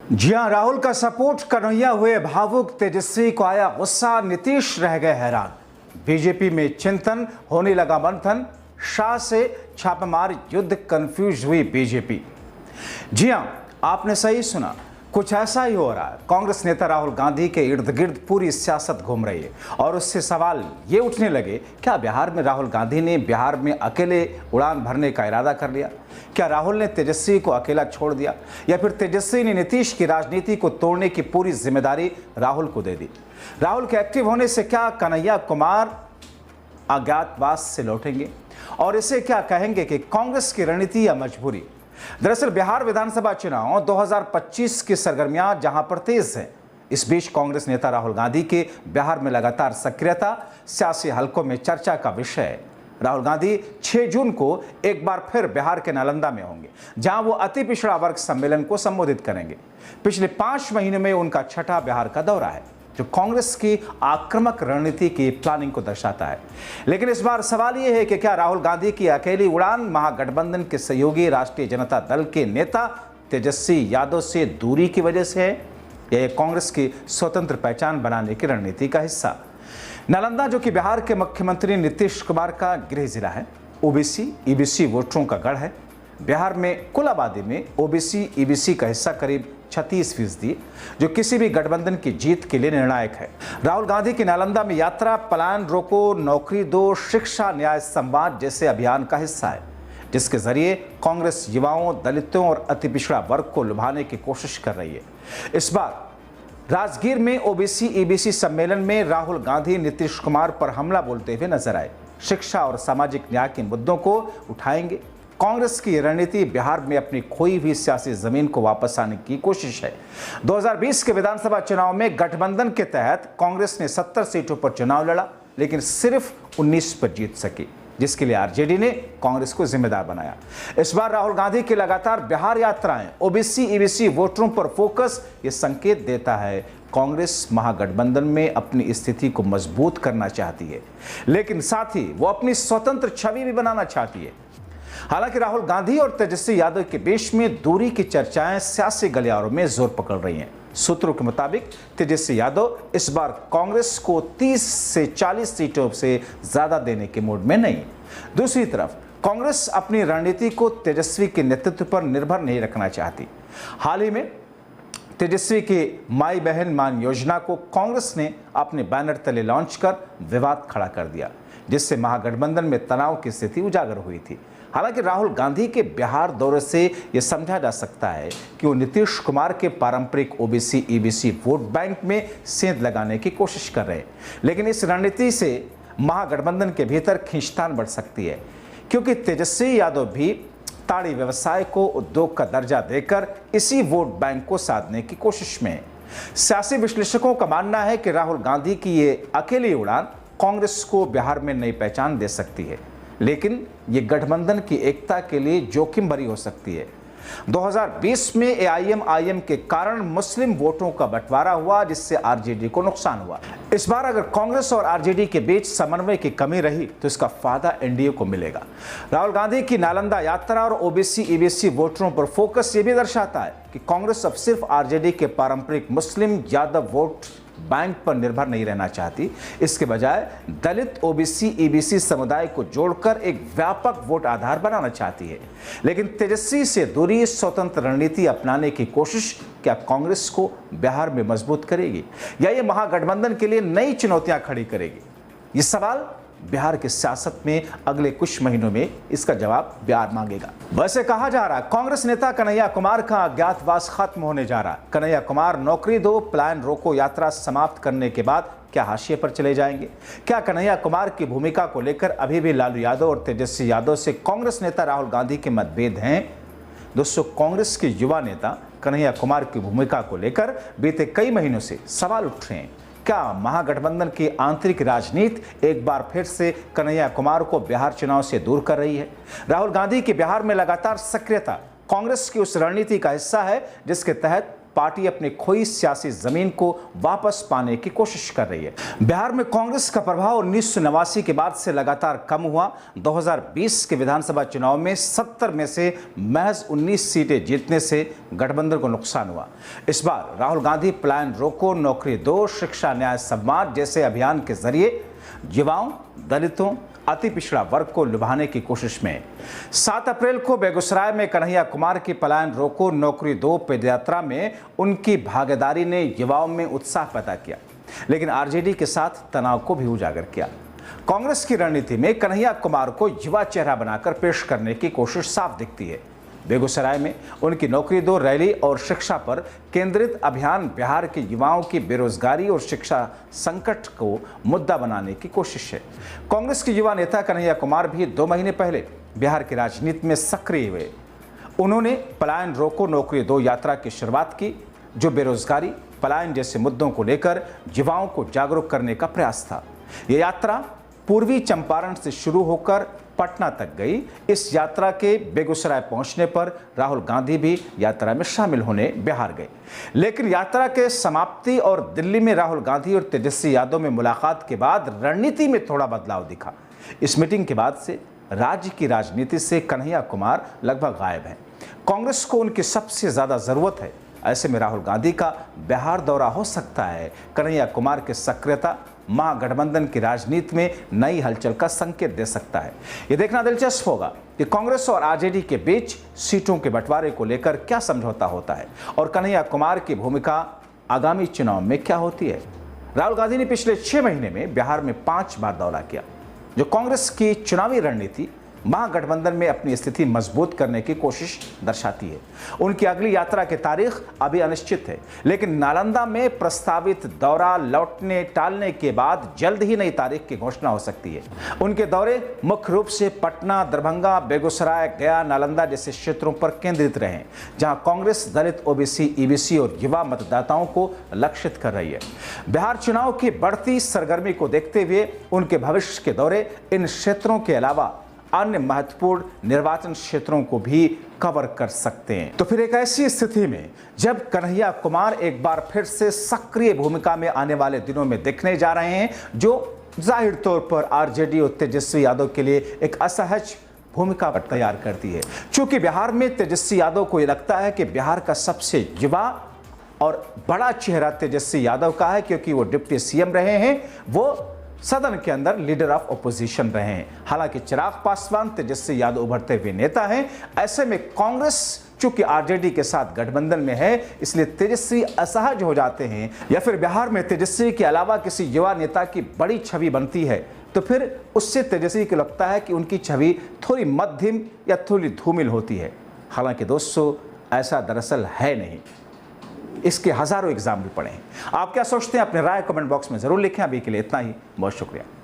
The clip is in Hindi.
जी हां, राहुल का सपोर्ट कन्हैया हुए भावुक, तेजस्वी को आया गुस्सा, नीतीश रह गए हैरान। बीजेपी में चिंतन, होने लगा मंथन, शाह से छापेमार युद्ध, कंफ्यूज हुई बीजेपी। जी हां, आपने सही सुना, कुछ ऐसा ही हो रहा है। कांग्रेस नेता राहुल गांधी के इर्द गिर्द पूरी सियासत घूम रही है और उससे सवाल ये उठने लगे, क्या बिहार में राहुल गांधी ने बिहार में अकेले उड़ान भरने का इरादा कर लिया? क्या राहुल ने तेजस्वी को अकेला छोड़ दिया या फिर तेजस्वी ने नीतीश की राजनीति को तोड़ने की पूरी जिम्मेदारी राहुल को दे दी? राहुल के एक्टिव होने से क्या कन्हैया कुमार अज्ञातवास से लौटेंगे और इसे क्या कहेंगे कि कांग्रेस की रणनीति या मजबूरी? दरअसल बिहार विधानसभा चुनाव 2025 की सरगर्मियां जहां पर तेज है, इस बीच कांग्रेस नेता राहुल गांधी के बिहार में लगातार सक्रियता सियासी हलकों में चर्चा का विषय है। राहुल गांधी 6 जून को एक बार फिर बिहार के नालंदा में होंगे, जहां वो अति पिछड़ा वर्ग सम्मेलन को संबोधित करेंगे। पिछले 5 महीनों में उनका छठा बिहार का दौरा है, जो कांग्रेस की आक्रामक रणनीति की प्लानिंग को दर्शाता है। लेकिन इस बार सवाल यह है कि क्या राहुल गांधी की अकेली उड़ान महागठबंधन के सहयोगी राष्ट्रीय जनता दल के नेता तेजस्वी यादव से दूरी की वजह से है या यह कांग्रेस की स्वतंत्र पहचान बनाने की रणनीति का हिस्सा? नालंदा, जो कि बिहार के मुख्यमंत्री नीतीश कुमार का गृह जिला है, ओबीसी ईबीसी वोटरों का गढ़ है। बिहार में कुल आबादी में ओबीसी ईबीसी का हिस्सा करीब 36%, जो किसी भी गठबंधन की जीत के लिए निर्णायक है। राहुल गांधी की नालंदा में यात्रा पलायन रोको, नौकरी दो, शिक्षा न्याय संवाद जैसे अभियान का हिस्सा है, जिसके जरिए कांग्रेस युवाओं, दलितों और अति पिछड़ा वर्ग को लुभाने की कोशिश कर रही है। इस बार राजगीर में ओबीसी ईबीसी सम्मेलन में राहुल गांधी नीतीश कुमार पर हमला बोलते हुए नजर आए। शिक्षा और सामाजिक न्याय के मुद्दों को उठाएंगे। कांग्रेस की रणनीति बिहार में अपनी खोई हुई सियासी जमीन को वापस आने की कोशिश है। 2020 के विधानसभा चुनाव में गठबंधन के तहत कांग्रेस ने 70 सीटों पर चुनाव लड़ा, लेकिन सिर्फ 19 पर जीत सकी, जिसके लिए आरजेडी ने कांग्रेस को जिम्मेदार बनाया। इस बार राहुल गांधी की लगातार बिहार यात्राएं, ओबीसी ईबीसी वोटरों पर फोकस, ये संकेत देता है कांग्रेस महागठबंधन में अपनी स्थिति को मजबूत करना चाहती है, लेकिन साथ ही वो अपनी स्वतंत्र छवि भी बनाना चाहती है। हालांकि राहुल गांधी और तेजस्वी यादव के बीच में दूरी की चर्चाएं सियासी गलियारों में जोर पकड़ रही हैं। सूत्रों के मुताबिक तेजस्वी यादव इस बार कांग्रेस को 30 से 40 सीटों से ज्यादा देने के मूड में नहीं। दूसरी तरफ कांग्रेस अपनी रणनीति को तेजस्वी के नेतृत्व पर निर्भर नहीं रखना चाहती। हाल ही में तेजस्वी की माई बहन मान योजना को कांग्रेस ने अपने बैनर तले लॉन्च कर विवाद खड़ा कर दिया, जिससे महागठबंधन में तनाव की स्थिति उजागर हुई थी। हालांकि राहुल गांधी के बिहार दौरे से यह समझा जा सकता है कि वो नीतीश कुमार के पारंपरिक ओबीसी ईबीसी वोट बैंक में सेंध लगाने की कोशिश कर रहे हैं। लेकिन इस रणनीति से महागठबंधन के भीतर खींचतान बढ़ सकती है, क्योंकि तेजस्वी यादव भी ताड़ी व्यवसाय को उद्योग का दर्जा देकर इसी वोट बैंक को साधने की कोशिश में है। सियासी विश्लेषकों का मानना है कि राहुल गांधी की ये अकेली उड़ान कांग्रेस को बिहार में नई पहचान दे सकती है, लेकिन ये गठबंधन की एकता के लिए जोखिम भरी हो सकती है। 2020 में एआईएमआईएम के कारण मुस्लिम वोटों का बंटवारा हुआ, जिससे आरजेडी को नुकसान हुआ। इस बार अगर कांग्रेस और आरजेडी के बीच समन्वय की कमी रही तो इसका फायदा एनडीए को मिलेगा। राहुल गांधी की नालंदा यात्रा और ओबीसी ईबीसी वोटरों पर फोकस ये भी दर्शाता है कि कांग्रेस अब सिर्फ आरजेडी के पारंपरिक मुस्लिम यादव वोट बैंक पर निर्भर नहीं रहना चाहती। इसके बजाय दलित ओबीसी ईबीसी समुदाय को जोड़कर एक व्यापक वोट आधार बनाना चाहती है। लेकिन तेजस्वी से दूरी, स्वतंत्र रणनीति अपनाने की कोशिश क्या कांग्रेस को बिहार में मजबूत करेगी या ये महागठबंधन के लिए नई चुनौतियां खड़ी करेगी? ये सवाल बिहार की सियासत में अगले कुछ महीनों में इसका जवाब बिहार मांगेगा। वैसे कहा जा रहा है कांग्रेस नेता कन्हैया कुमार का अज्ञातवास खत्म होने जा रहा है। कन्हैया कुमार नौकरी दो, पलायन रोको यात्रा समाप्त करने के बाद क्या हाशिए पर चले जाएंगे? क्या कन्हैया कुमार की भूमिका को लेकर अभी भी लालू यादव और तेजस्वी यादव से कांग्रेस नेता राहुल गांधी के मतभेद हैं? दोस्तों, कांग्रेस के युवा नेता कन्हैया कुमार की भूमिका को लेकर बीते कई महीनों से सवाल उठ रहे हैं। क्या महागठबंधन की आंतरिक राजनीति एक बार फिर से कन्हैया कुमार को बिहार चुनाव से दूर कर रही है? राहुल गांधी की बिहार में लगातार सक्रियता कांग्रेस की उस रणनीति का हिस्सा है जिसके तहत पार्टी अपनी खोई सियासी जमीन को वापस पाने की कोशिश कर रही है। बिहार में कांग्रेस का प्रभाव 1989 के बाद से लगातार कम हुआ। 2020 के विधानसभा चुनाव में 70 में से महज 19 सीटें जीतने से गठबंधन को नुकसान हुआ। इस बार राहुल गांधी पलायन रोको, नौकरी दो, शिक्षा न्याय सम्मान जैसे अभियान के जरिए युवाओं, दलितों, अति पिछड़ा वर्ग को लुभाने की कोशिश में 7 अप्रैल को बेगूसराय में कन्हैया कुमार की पलायन रोको, नौकरी दो पदयात्रा में उनकी भागीदारी ने युवाओं में उत्साह पैदा किया, लेकिन आरजेडी के साथ तनाव को भी उजागर किया। कांग्रेस की रणनीति में कन्हैया कुमार को युवा चेहरा बनाकर पेश करने की कोशिश साफ दिखती है। बेगूसराय में उनकी नौकरी दो रैली और शिक्षा पर केंद्रित अभियान बिहार के युवाओं की बेरोजगारी और शिक्षा संकट को मुद्दा बनाने की कोशिश है। कांग्रेस के युवा नेता कन्हैया कुमार भी 2 महीने पहले बिहार की राजनीति में सक्रिय हुए। उन्होंने पलायन रोको, नौकरी दो यात्रा की शुरुआत की, जो बेरोजगारी, पलायन जैसे मुद्दों को लेकर युवाओं को जागरूक करने का प्रयास था। यह यात्रा पूर्वी चंपारण से शुरू होकर पटना तक गई। इस यात्रा के बेगूसराय पहुंचने पर राहुल गांधी भी यात्रा में शामिल होने बिहार गए, लेकिन यात्रा के समाप्ति और दिल्ली में राहुल गांधी और तेजस्वी यादव में मुलाकात के बाद रणनीति में थोड़ा बदलाव दिखा। इस मीटिंग के बाद से राज्य की राजनीति से कन्हैया कुमार लगभग गायब हैं। कांग्रेस को उनकी सबसे ज्यादा जरूरत है। ऐसे में राहुल गांधी का बिहार दौरा हो सकता है। कन्हैया कुमार की सक्रियता महागठबंधन की राजनीति में नई हलचल का संकेत दे सकता है। यह देखना दिलचस्प होगा कि कांग्रेस और आरजेडी के बीच सीटों के बंटवारे को लेकर क्या समझौता होता है और कन्हैया कुमार की भूमिका आगामी चुनाव में क्या होती है। राहुल गांधी ने पिछले 6 महीने में बिहार में 5 बार दौरा किया, जो कांग्रेस की चुनावी रणनीति महागठबंधन में अपनी स्थिति मजबूत करने की कोशिश दर्शाती है। उनकी अगली यात्रा की तारीख अभी अनिश्चित है, लेकिन नालंदा में प्रस्तावित दौरा लौटने टालने के बाद जल्द ही नई तारीख की घोषणा हो सकती है। उनके दौरे मुख्य रूप से पटना, दरभंगा, बेगूसराय, गया, नालंदा जैसे क्षेत्रों पर केंद्रित रहे, जहां कांग्रेस दलित, ओबीसी, ईबीसी और युवा मतदाताओं को लक्षित कर रही है। बिहार चुनाव की बढ़ती सरगर्मी को देखते हुए उनके भविष्य के दौरे इन क्षेत्रों के अलावा अन्य महत्वपूर्ण निर्वाचन क्षेत्रों को भी कवर कर सकते हैं। तो फिर एक ऐसी स्थिति में जब कन्हैया कुमार एक बार फिर से सक्रिय भूमिका में आने वाले दिनों में दिखने जा रहे हैं, जो जाहिर तौर पर आरजेडी और तेजस्वी यादव के लिए एक असहज भूमिका तैयार करती है। चूंकि बिहार में तेजस्वी यादव को यह लगता है कि बिहार का सबसे युवा और बड़ा चेहरा तेजस्वी यादव का है, क्योंकि वो डिप्टी सीएम रहे हैं, वो सदन के अंदर लीडर ऑफ ओपोजिशन रहे हैं। हालांकि चिराग पासवान तेजस्वी यादव उभरते हुए नेता हैं। ऐसे में कांग्रेस चूंकि आरजेडी के साथ गठबंधन में है, इसलिए तेजस्वी असहज हो जाते हैं, या फिर बिहार में तेजस्वी के अलावा किसी युवा नेता की बड़ी छवि बनती है तो फिर उससे तेजस्वी को लगता है कि उनकी छवि थोड़ी मध्यम या थोड़ी धूमिल होती है। हालांकि दोस्तों, ऐसा दरअसल है नहीं। इसके हजारों एग्जाम्पल पड़े हैं। आप क्या सोचते हैं? अपने राय कमेंट बॉक्स में जरूर लिखें। अभी के लिए इतना ही, बहुत शुक्रिया।